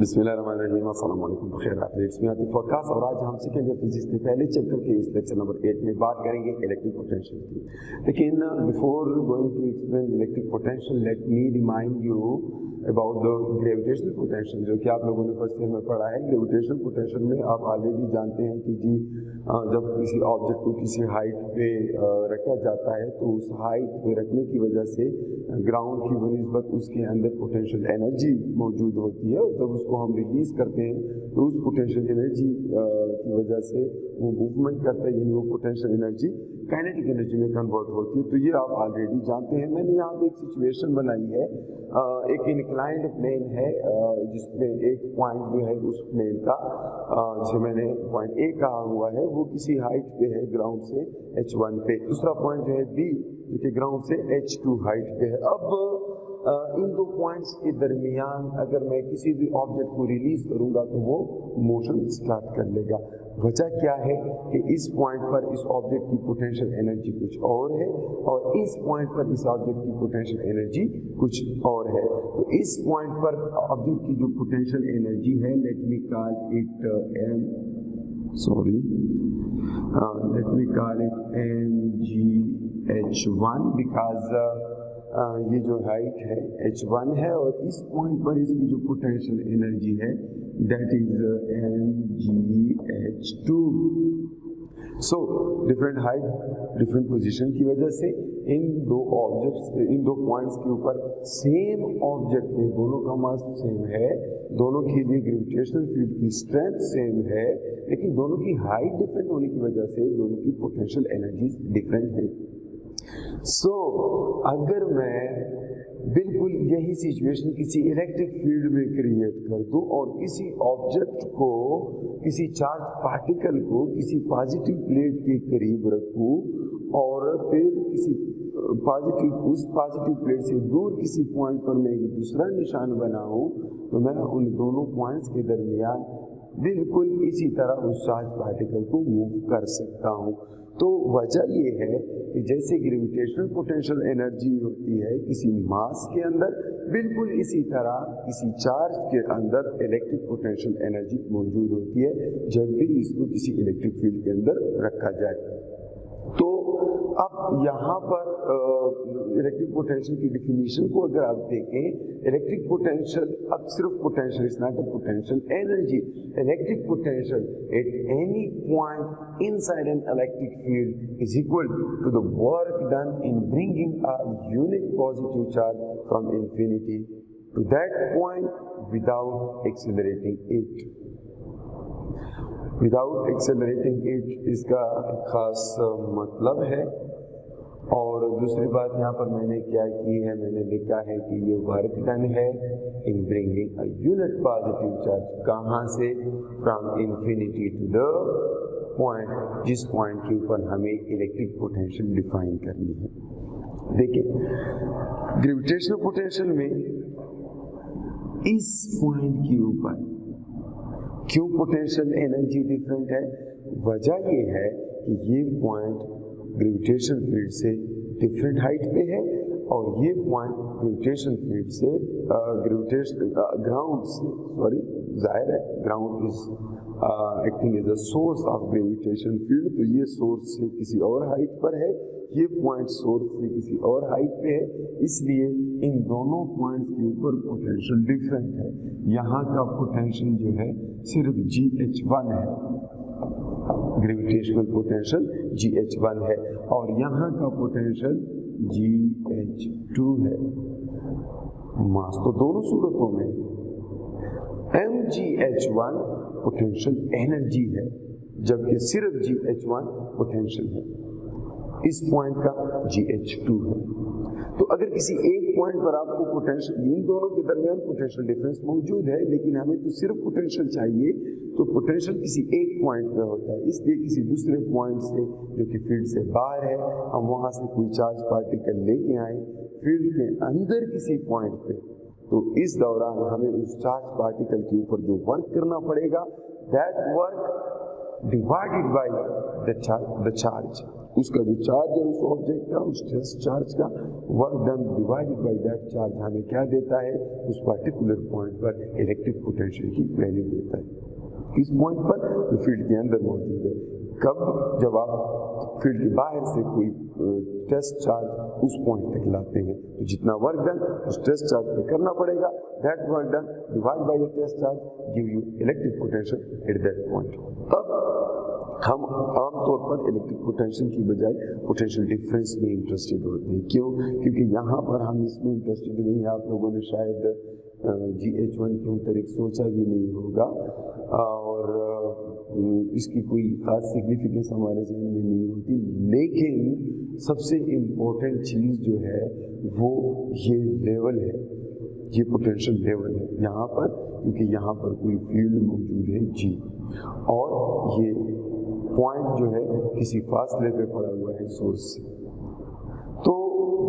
बिस्मिल्लाहिर्रहमानिर्रहीम, अस्सलाम वालेकुम, बखैर आतिफ वक्कास। और आज हम सेकेंड ईयर फिजिक्स के पहले चैप्टर के इस लेक्चर नंबर 8 में बात करेंगे इलेक्ट्रिक पोटेंशियल की। लेकिन before going to explain electric potential, let me remind you about the gravitational potential, जो कि आप लोगों ने फर्स्ट ईयर में पढ़ा है। ग्रेविटेशनल पोटेंशियल में आप ऑलरेडी जानते हैं कि जी जब किसी ऑब्जेक्ट को किसी हाइट पे रखा जाता है तो उस हाइट पे रखने की वजह से ग्राउंड की बनिस्बत उसके अंदर पोटेंशियल एनर्जी मौजूद होती है, और जब उसको हम रिलीज़ करते हैं तो उस पोटेंशियल एनर्जी की वजह से वो मूवमेंट करता है, यानी वो पोटेंशियल एनर्जी काइनेटिक एनर्जी में कन्वर्ट होती है। तो ये आप ऑलरेडी जानते हैं। मैंने यहाँ पे एक सिचुएशन बनाई है, एक इंक्लाइंड प्लेन है जिसमें एक पॉइंट जो है उस प्लेन का जिसे मैंने पॉइंट ए कहा हुआ है वो किसी हाइट पे है ग्राउंड से h1 पे, दूसरा पॉइंट जो है बी जो कि ग्राउंड से h2 हाइट पे है। अब इन दो पॉइंट्स के दरमियान अगर मैं किसी भी ऑब्जेक्ट को रिलीज करूंगा तो वो मोशन स्टार्ट कर लेगा। वजह क्या है कि इस पॉइंट पर इस ऑब्जेक्ट की पोटेंशियल एनर्जी कुछ और है और इस पॉइंट पर इस ऑब्जेक्ट की पोटेंशियल एनर्जी कुछ और है। तो इस पॉइंट पर ऑब्जेक्ट की जो पोटेंशियल एनर्जी है, let me call it mgh1 because ये जो हाइट है h1 है और इस पॉइंट पर इसकी जो पोटेंशियल एनर्जी है that is mgh2। So different height different position की वजह से इन दो पॉइंट्स के ऊपर सेम ऑब्जेक्ट में दोनों का मास सेम है, दोनों के लिए ग्रेविटेशनल फील्ड की स्ट्रेंथ सेम है, लेकिन दोनों की हाइट डिफरेंट होने की वजह से दोनों की पोटेंशियल एनर्जी डिफरेंट है। सो अगर मैं बिल्कुल यही सिचुएशन किसी इलेक्ट्रिक फील्ड में क्रिएट कर दूं और किसी ऑब्जेक्ट को, किसी चार्ज पार्टिकल को किसी पॉजिटिव प्लेट के करीब रखूं और फिर उस पॉजिटिव प्लेट से दूर किसी पॉइंट पर मैं एक दूसरा निशान बनाऊं, तो मैं उन दोनों पॉइंट्स के दरमियान बिल्कुल इसी तरह उस चार्ज पार्टिकल को मूव कर सकता हूं। तो वजह ये है कि जैसे ग्रेविटेशनल पोटेंशियल एनर्जी होती है किसी मास के अंदर, बिल्कुल इसी तरह किसी चार्ज के अंदर इलेक्ट्रिक पोटेंशियल एनर्जी मौजूद होती है जब भी इसको किसी इलेक्ट्रिक फील्ड के अंदर रखा जाए। तो अब यहाँ पर इलेक्ट्रिक पोटेंशियल की डिफिनीशन को अगर आप देखें, इलेक्ट्रिक पोटेंशियल अब सिर्फ potential, it's not a potential energy. Electric potential at any point inside an electric field is equal to the work done in bringing a unit positive charge from infinity to that point without accelerating it. Without accelerating it इसका खास मतलब है। और दूसरी बात यहाँ पर मैंने क्या की है, मैंने लिखा है कि ये वर्क डन है in bringing a unit positive charge, कहाँ से, from infinity to the point, जिस पॉइंट के ऊपर हमें इलेक्ट्रिक पोटेंशियल डिफाइन करनी है। देखिए ग्रेविटेशनल पोटेंशियल में इस पॉइंट के ऊपर क्यों पोटेंशियल एनर्जी डिफरेंट है? वजह ये है कि ये पॉइंट ग्रेविटेशनल फील्ड से डिफरेंट हाइट पे है और ये पॉइंट ग्रेविटेशनल फील्ड से जाहिर है ground is acting as a source of gravitational field, तो ये सोर्स से किसी और हाइट पर है, ये पॉइंट सोर्स से किसी और हाइट पे है, इसलिए इन दोनों पॉइंट्स के ऊपर पोटेंशियल डिफरेंट है। यहाँ का पोटेंशियल जो है सिर्फ GH1 है, ग्रेविटेशनल पोटेंशियल GH1 है और यहाँ का पोटेंशियल GH2 है। मास तो दोनों सूरतों में mgh1 पोटेंशियल एनर्जी है जबकि सिर्फ GH1 पोटेंशियल है, इस पॉइंट का GH2 है। तो अगर किसी एक पॉइंट पर आपको पोटेंशियल, इन दोनों के दरमियान पोटेंशियल डिफरेंस मौजूद है लेकिन हमें तो सिर्फ पोटेंशियल चाहिए, तो पोटेंशियल किसी एक पॉइंट पे होता है, इसलिए किसी दूसरे पॉइंट से जो कि फील्ड से बाहर है, हम वहाँ से कोई चार्ज पार्टिकल लेके आए फील्ड के अंदर किसी पॉइंट पे, तो इस दौरान हमें उस चार्ज पार्टिकल के ऊपर जो वर्क करना पड़ेगा, that work divided by the charge, उसका जो चार्ज है उस ऑब्जेक्ट का, उस स्ट्रेस चार्ज का, work done divided by that charge हमें क्या देता है, उस पर्टिकुलर पॉइंट पर इलेक्ट्रिक पोटेंशियल की वैल्यू देता है। किस पॉइंट पर, जो फील्ड के अंदर मौजूद है। कब, जब आप फील्ड के बाहर से कोई टेस्ट चार्ज उस पॉइंट तक लाते हैं, तो जितना वर्क डन उस टेस्ट चार्ज पे करना पड़ेगा, that work done divide by the test charge give you electric potential at that point. अब हम आमतौर पर इलेक्ट्रिक पोटेंशियल की बजाय पोटेंशियल डिफरेंस में इंटरेस्टेड होते हैं। क्यों? क्योंकि यहाँ पर हम इसमें इंटरेस्टेड नहीं हैं। आप लोगों ने शायद GH1 के मुताबिक सोचा भी नहीं होगा और इसकी कोई खास सिग्निफिकेंस हमारे जहन में नहीं होती, लेकिन सबसे इम्पोर्टेंट चीज़ जो है वो ये लेवल है, ये पोटेंशियल लेवल है यहाँ पर, क्योंकि यहाँ पर कोई फील्ड मौजूद है G, और ये पॉइंट जो है किसी फासले पे पड़ा हुआ है सोर्स से। तो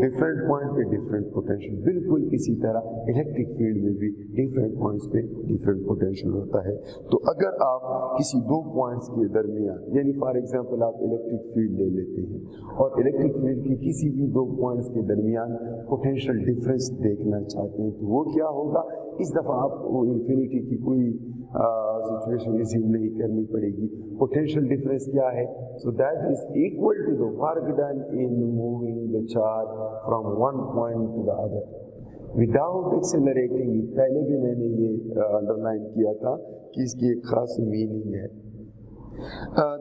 डिफरेंट पॉइंट पे डिफरेंट पोटेंशियल, बिल्कुल इसी तरह इलेक्ट्रिक फील्ड में भी डिफरेंट पॉइंट्स पे डिफरेंट पोटेंशियल होता है। तो अगर आप किसी दो पॉइंट्स के दरमियान, यानी फॉर एग्जांपल आप इलेक्ट्रिक फील्ड ले लेते हैं और इलेक्ट्रिक फील्ड की किसी भी दो पॉइंट्स के दरमियान पोटेंशियल डिफरेंस देखना चाहते हैं, तो वो क्या होगा, इस दफ़ा आपको इन्फिनिटी की कोई सिचुएशन एज्यूम नहीं करनी पड़ेगी। पोटेंशियल डिफरेंस क्या है, so that is equal to the work done in moving the charge from one point to the other without accelerating. पहले भी मैंने ये अंडरलाइन किया था कि इसकी एक खास मीनिंग है।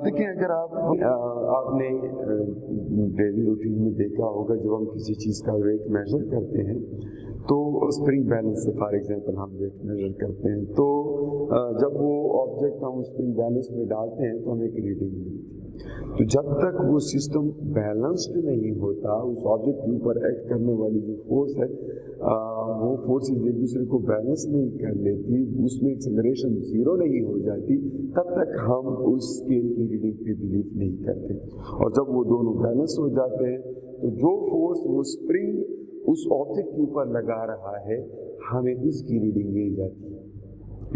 देखिए, अगर आपने डेली रूटीन में देखा होगा, जब हम किसी चीज़ का वेट मेजर करते हैं तो स्प्रिंग बैलेंस से फॉर एग्जांपल हम वेट मेजर करते हैं, तो जब वो ऑब्जेक्ट हम स्प्रिंग बैलेंस में डालते हैं तो हमें एक रीडिंग मिलती है। तो जब तक वो सिस्टम बैलेंस्ड नहीं होता, उस ऑब्जेक्ट के ऊपर एक्ट करने वाली जो फोर्स है वो फोर्सेस एक दूसरे को बैलेंस नहीं कर लेती, उसमें एक्सेलरेशन जीरो नहीं हो जाती, तब तक हम उस स्केल की रीडिंग पे बिलीव नहीं करते। और जब वो दोनों बैलेंस हो जाते हैं तो जो फोर्स वो स्प्रिंग उस ऑब्जेक्ट के ऊपर लगा रहा है, हमें उसकी रीडिंग मिल जाती है।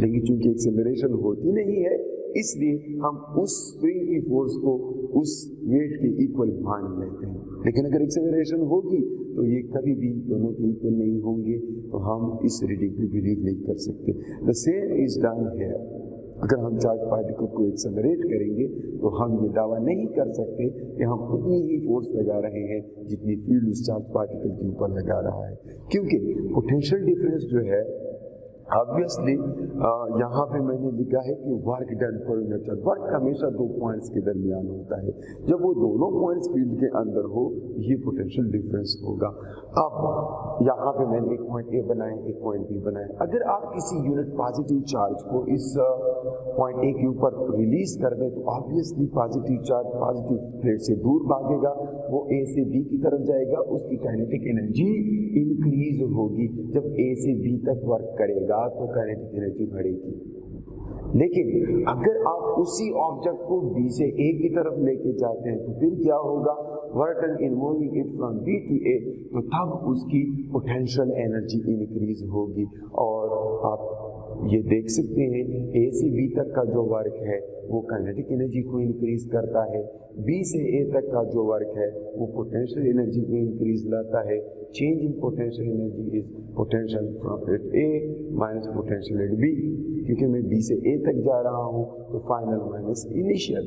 लेकिन चूंकि एक्सेलरेशन होती नहीं है, इसलिए हम उस स्प्रिंग की फोर्स को उस वेट के इक्वल मान लेते हैं। लेकिन अगर एक्सेलरेशन होगी तो ये कभी भी दोनों के इक्वल नहीं होंगे, तो हम इस रीडिंग पे बिलीव नहीं कर सकते। The same is done here. अगर हम चार्ज पार्टिकल को एक्सेलरेट करेंगे तो हम ये दावा नहीं कर सकते कि हम उतनी ही फोर्स लगा रहे हैं जितनी फील्ड उस चार्ज पार्टिकल के ऊपर लगा रहा है, क्योंकि पोटेंशियल डिफरेंस जो है ऑब्वियसली यहाँ पे मैंने लिखा है कि work done per unit charge. Work हमेशा दो पॉइंट्स के दरमियान होता है, जब वो दोनों पॉइंट्स फील्ड के अंदर हो ये पोटेंशियल डिफरेंस होगा। अब यहाँ पे मैंने एक पॉइंट ए बनाए, एक पॉइंट बी बनाए। अगर आप किसी यूनिट पॉजिटिव चार्ज को इस पॉइंट ए के ऊपर रिलीज कर दें तो obviously positive charge positive plate से दूर भागेगा, वो ए से बी की तरफ जाएगा, उसकी काइनेटिक एनर्जी इंक्रीज होगी। जब ए से बी तक वर्क करेगा तो काइनेटिक एनर्जी बढ़ेगी। लेकिन अगर आप उसी ऑब्जेक्ट को बी से ए की तरफ लेके जाते हैं तो फिर क्या होगा, work done in moving it from B to A, तो तब उसकी पोटेंशियल एनर्जी इंक्रीज होगी। और आप ये देख सकते हैं ए से बी तक का जो वर्क है वो काइनेटिक एनर्जी को इंक्रीज करता है, बी से ए तक का जो वर्क है वो पोटेंशियल एनर्जी को इंक्रीज लाता है। Change in potential energy is potential from at A minus potential at B, क्योंकि मैं बी से ए तक जा रहा हूँ तो final minus initial.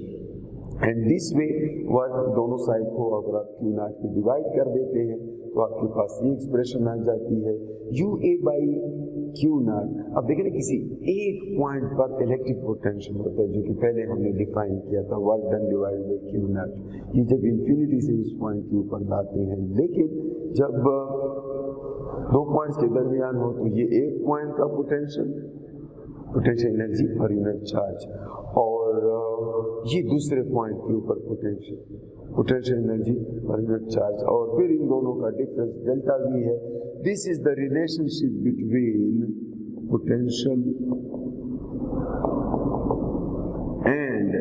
And this way work दोनों साइड को अगर आप क्यू नॉट पे डिवाइड कर देते हैं तो आपके पास ये एक्सप्रेशन आ जाती है U A by Q not. अब देखें किसी एक पॉइंट पर इलेक्ट्रिक पोटेंशियल होता है, जो कि पहले हमने डिफाइन किया था, work done divide by Q not. ये जब इन्फिनिटी से उस पॉइंट के ऊपर लाते हैं, लेकिन जब दो पॉइंट्स के दरमियान हो तो ये एक पॉइंट का पोटेंशियल एनर्जी और यूनिट चार्ज, और ये दूसरे पॉइंट के ऊपर पोटेंशियल एनर्जी और यूनिट चार्ज, और फिर इन दोनों का डिफरेंस डेल्टा वी है। This is the relationship between potential and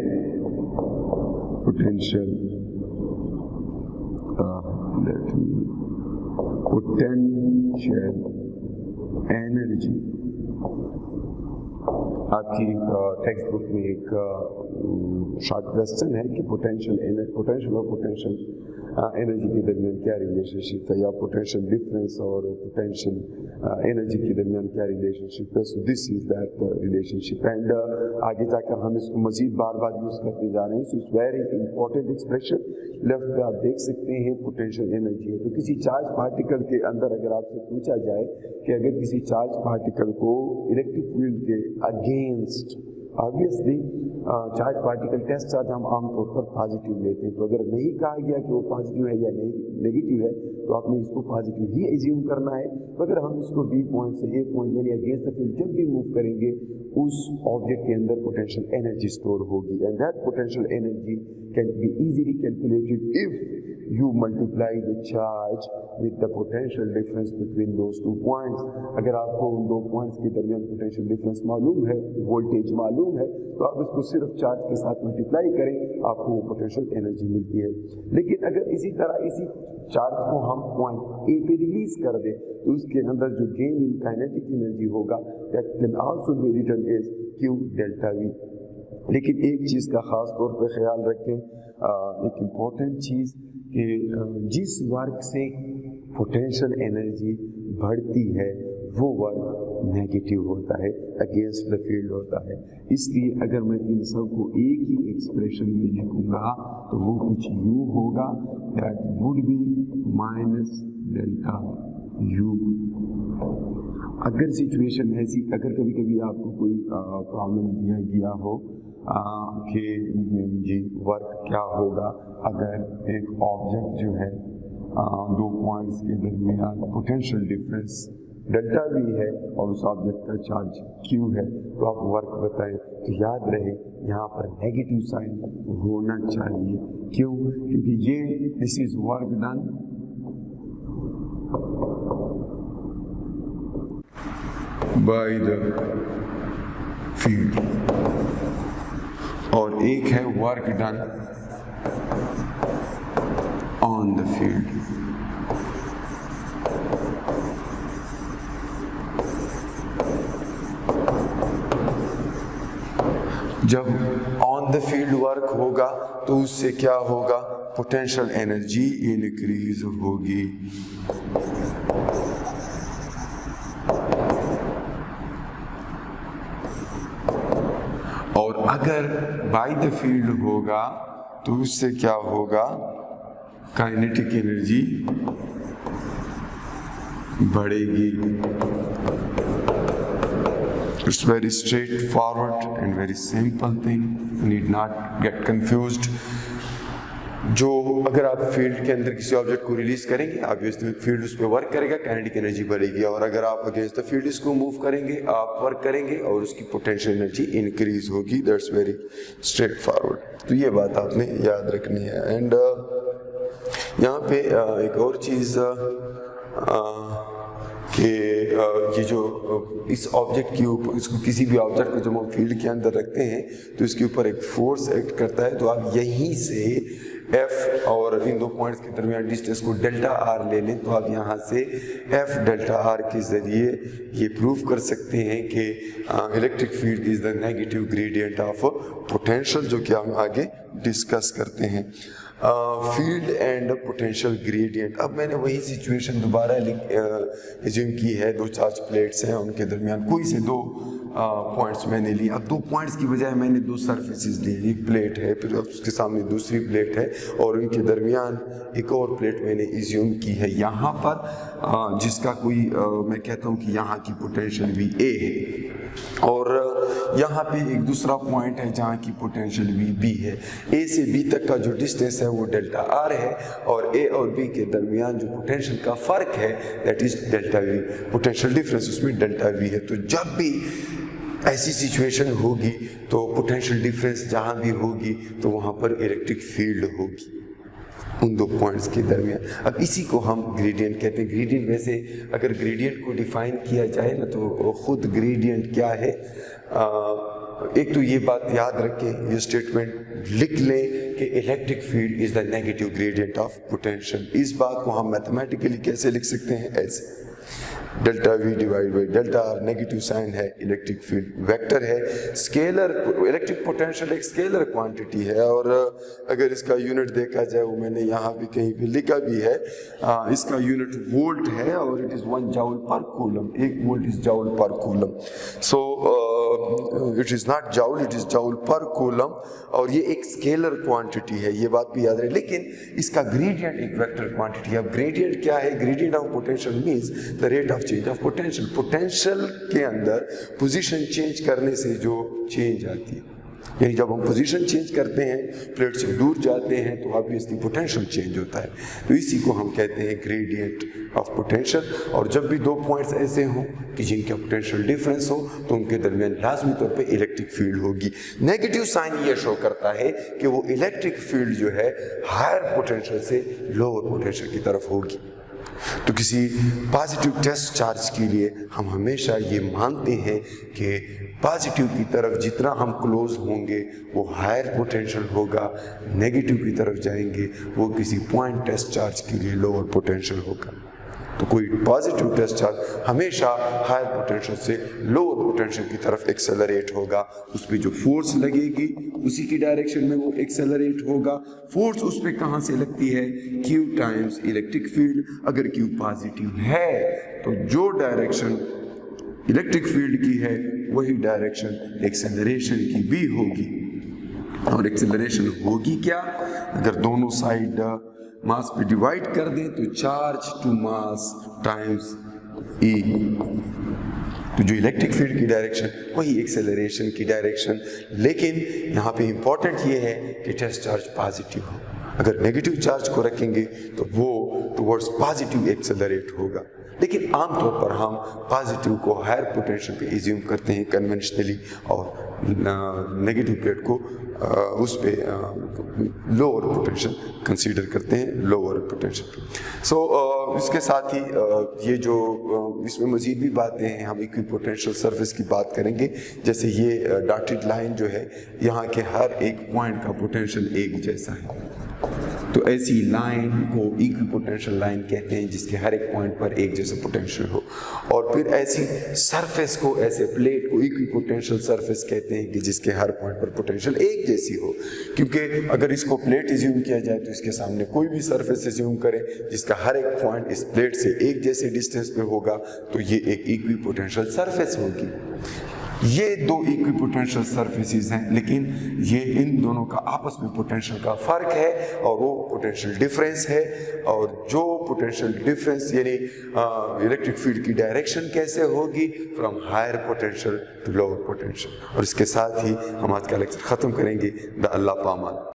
potential energy आपकी टेक्स्ट बुक में एक शॉर्ट क्वेश्चन है कि पोटेंशियल और पोटेंशियल एनर्जी के दरमियान क्या रिलेशनशिप है, या पोटेंशियल डिफरेंस और पोटेंशियल एनर्जी के दरमियान क्या रिलेशनशिप है. So this is that relationship and आगे जाकर हम इसको मजीद बार बार यूज़ करते जा रहे हैं. So it's very important expression. Left पे आप देख सकते हैं पोटेंशियल एनर्जी है. तो किसी चार्ज पार्टिकल के अंदर अगर आपसे पूछा जाए कि अगर किसी चार्ज पार्टिकल को इलेक्ट्रिक फील्ड के against, obviously charge particle test charge हम आमतौर पर पॉजिटिव लेते हैं, तो अगर नहीं कहा गया कि वो पॉजिटिव है या नेगेटिव है तो आपने इसको पॉजिटिव ही एज्यूम करना है. तो अगर हम इसको बी पॉइंट से ए पॉइंट यानी अगेंस्ट द फील्ड जब भी मूव करेंगे उस ऑब्जेक्ट के अंदर पोटेंशियल एनर्जी स्टोर होगी and that potential energy can be easily calculated if you multiply the charge with the potential difference between those 2 points. अगर आपको उन 2 पॉइंट्स के दरमियान पोटेंशियल डिफरेंस मालूम है, वोल्टेज मालूम है, तो आप इसको सिर्फ चार्ज के साथ मल्टीप्लाई करें, आपको वो पोटेंशियल एनर्जी मिलती है. लेकिन अगर इसी तरह इसी चार्ज को हम पॉइंट ए पे रिलीज कर दें तो उसके अंदर जो गेन इन काइनेटिक एनर्जी होगा that can also be written as Q delta V. लेकिन एक चीज़ का ख़ास तौर पे ख्याल रखें, एक इम्पोर्टेंट चीज़ कि जिस वर्क से पोटेंशियल एनर्जी बढ़ती है वो वर्क नेगेटिव होता है, अगेंस्ट द फील्ड होता है. इसलिए अगर मैं इन सब को एक ही एक्सप्रेशन में लिखूंगा तो वो कुछ यूँ होगा, that would be minus delta U. अगर सिचुएशन ऐसी, अगर कभी कभी आपको कोई प्रॉब्लम दिया गया हो कि जी वर्क क्या होगा अगर एक ऑब्जेक्ट जो है 2 पॉइंट्स के दरमियान पोटेंशियल डिफरेंस डेल्टा V है और उस ऑब्जेक्ट का चार्ज Q है, तो आप वर्क बताएं. तो याद रहे यहाँ पर नेगेटिव साइन होना चाहिए. क्यों? क्योंकि ये this is work done by the field और एक है work done on the field. जब ऑन द फील्ड वर्क होगा तो उससे क्या होगा, पोटेंशियल एनर्जी इंक्रीज होगी. और अगर बाय द फील्ड होगा तो उससे क्या होगा, काइनेटिक एनर्जी बढ़ेगी. It's very straightforward and very simple thing. You need not get confused. जो अगर आप फील्ड के अंदर किसी ऑब्जेक्ट को रिलीज करेंगे, ऑब्वियसली फील्ड उस पर वर्क करेगा, काइनेटिक एनर्जी बढ़ेगी. और अगर आप अगेंस्ट द फील्ड इसको मूव करेंगे, आप वर्क करेंगे और उसकी पोटेंशियल एनर्जी इंक्रीज होगी. That's very straight forward. तो ये बात आपने याद रखनी है. एंड यहाँ पे एक और चीज़ कि ये जो इस ऑब्जेक्ट के ऊपर, इसको किसी भी ऑब्जेक्ट को जब हम फील्ड के अंदर रखते हैं तो इसके ऊपर एक फोर्स एक्ट करता है. तो आप यहीं से F और इन 2 पॉइंट्स के दरमियान डिस्टेंस को डेल्टा R ले लें तो आप यहाँ से F डेल्टा R के ज़रिए ये प्रूव कर सकते हैं कि electric field is the negative gradient of potential, जो कि हम आगे डिस्कस करते हैं. Field and potential gradient. अब मैंने वही सिचुएशन दोबारा एज्यूम की है. 2 चार्ज प्लेट्स हैं, उनके दरमियान कोई से 2 पॉइंट्स मैंने लिए. अब 2 पॉइंट्स की बजाय मैंने 2 सरफेसेस ली. एक प्लेट है, फिर उसके सामने दूसरी प्लेट है और उनके दरमियान एक और प्लेट मैंने एज्यूम की है यहाँ पर, जिसका कोई मैं कहता हूँ कि यहाँ की पोटेंशियल भी A है और यहाँ पे एक दूसरा पॉइंट है जहाँ की पोटेंशियल भी B है. A से B तक का जो डिस्टेंस है वो डेल्टा R है और A और B के दरमियान जो पोटेंशियल का फर्क है that is delta V. Potential difference उसमें डेल्टा V है. तो जब भी ऐसी सिचुएशन होगी तो पोटेंशियल डिफरेंस जहाँ भी होगी तो वहाँ पर इलेक्ट्रिक फील्ड होगी उन 2 पॉइंट्स के दरमियान. अब इसी को हम ग्रेडियंट कहते हैं. ग्रेडियंट वैसे अगर ग्रेडियंट को डिफाइन किया जाए ना तो खुद ग्रेडियंट क्या है, एक तो ये बात याद रखें, ये स्टेटमेंट लिख लें कि electric field is the negative gradient of potential. इस बात को हम मैथमेटिकली कैसे लिख सकते हैं, ऐसे delta V divide by delta R negative sign है, इलेक्ट्रिक फील्ड वेक्टर है। स्केलर इलेक्ट्रिक पोटेंशियल एक स्केलर क्वांटिटी है, और अगर इसका यूनिट देखा जाए वो मैंने यहाँ भी कहीं पे लिखा भी है, इसका यूनिट वोल्ट है और इट इज़ 1 जूल पर कूलम, 1 वोल्ट इज जूल पर coulomb. So it is not joule, it is joule पर कूलम, और ये एक स्केलर क्वांटिटी है, ये बात भी याद रहे। लेकिन इसका ग्रेडियंट एक वेक्टर क्वांटिटी है। अब ग्रेडियंट क्या है? Gradient of potential means the rate of change of potential. Potential के अंदर पोजीशन चेंज करने से जो चेंज आती है, यानी जब हम पोजीशन चेंज करते हैं, प्लेट से दूर जाते हैं, तो ऑब्वियसली पोटेंशियल चेंज होता है। तो इसी को हम कहते हैं ग्रेडियंट ऑफ पोटेंशियल। और जब भी दो पॉइंट्स ऐसे हों कि जिनका पोटेंशियल डिफरेंस हो, तो उनके दरमियान लाजमी तौर पे इलेक्ट्रिक फील्ड होगी। नेगेटिव साइन ये शो करता है कि वो इलेक्ट्रिक फील्ड जो है हायर पोटेंशियल से लोअर पोटेंशियल की तरफ होगी। तो किसी पॉजिटिव टेस्ट चार्ज के लिए हम हमेशा ये मानते हैं कि पॉजिटिव की तरफ जितना हम क्लोज होंगे वो हायर पोटेंशियल होगा, नेगेटिव की तरफ जाएंगे वो किसी पॉइंट टेस्ट चार्ज के लिए लोअर पोटेंशियल होगा। तो कोई पॉजिटिव टेस्ट चार्ज हमेशा हायर पोटेंशियल से लोअर पोटेंशियल की तरफ एक्सेलरेट होगा। उस पर जो फोर्स लगेगी उसी की डायरेक्शन में वो एक्सेलरेट होगा। फोर्स उस पर कहाँ से लगती है? Q times electric field. अगर Q पॉजिटिव है तो जो डायरेक्शन इलेक्ट्रिक फील्ड की है वही डायरेक्शन एक्सेलरेशन की भी होगी। और एक्सेलरेशन होगी क्या? अगर दोनों साइड मास पे डिवाइड कर दें तो charge to mass times E। तो जो इलेक्ट्रिक फील्ड की डायरेक्शन वही एक्सेलरेशन की डायरेक्शन। लेकिन यहाँ पे इंपॉर्टेंट ये है कि टेस्ट चार्ज पॉजिटिव हो। अगर नेगेटिव चार्ज को रखेंगे तो वो टुवर्ड्स पॉजिटिव एक्सेलरेट होगा। लेकिन आमतौर पर हम पॉजिटिव को हायर पोटेंशियल पे एज्यूम करते हैं कन्वेंशनली, और नेगेटिव प्लेट को उस पे लोअर पोटेंशियल कंसीडर करते हैं, लोअर पोटेंशियल। सो इसके साथ ही ये जो इसमें मज़ीद भी बातें हैं, हम इक्विपोटेंशियल सरफेस की बात करेंगे। जैसे ये डॉटेड लाइन जो है, यहाँ के हर एक पॉइंट का पोटेंशियल एक जैसा है, तो ऐसी लाइन को इक्विपोटेंशियल लाइन कहते हैं जिसके हर एक पॉइंट पर एक जैसा पोटेंशियल हो। और फिर ऐसी सरफेस को, ऐसे प्लेट को इक्विपोटेंशियल सरफेस कहते हैं कि जिसके हर पॉइंट पर पोटेंशियल एक जैसी हो। क्योंकि अगर इसको प्लेट एज्यूम किया जाए तो इसके सामने कोई भी सरफेस एज्यूम करें जिसका हर एक पॉइंट इस प्लेट से एक जैसे डिस्टेंस पे होगा, तो ये एक इक्विपोटेंशियल सरफेस होगी। ये दो इक्विपोटेंशियल सरफेसेस हैं, लेकिन ये इन दोनों का आपस में पोटेंशियल का फर्क है, और वो पोटेंशियल डिफरेंस है। और जो पोटेंशियल डिफरेंस यानी इलेक्ट्रिक फील्ड की डायरेक्शन कैसे होगी, from higher potential to lower potential. और इसके साथ ही हम आज का लेक्चर ख़त्म करेंगे। अल्लाह पामान।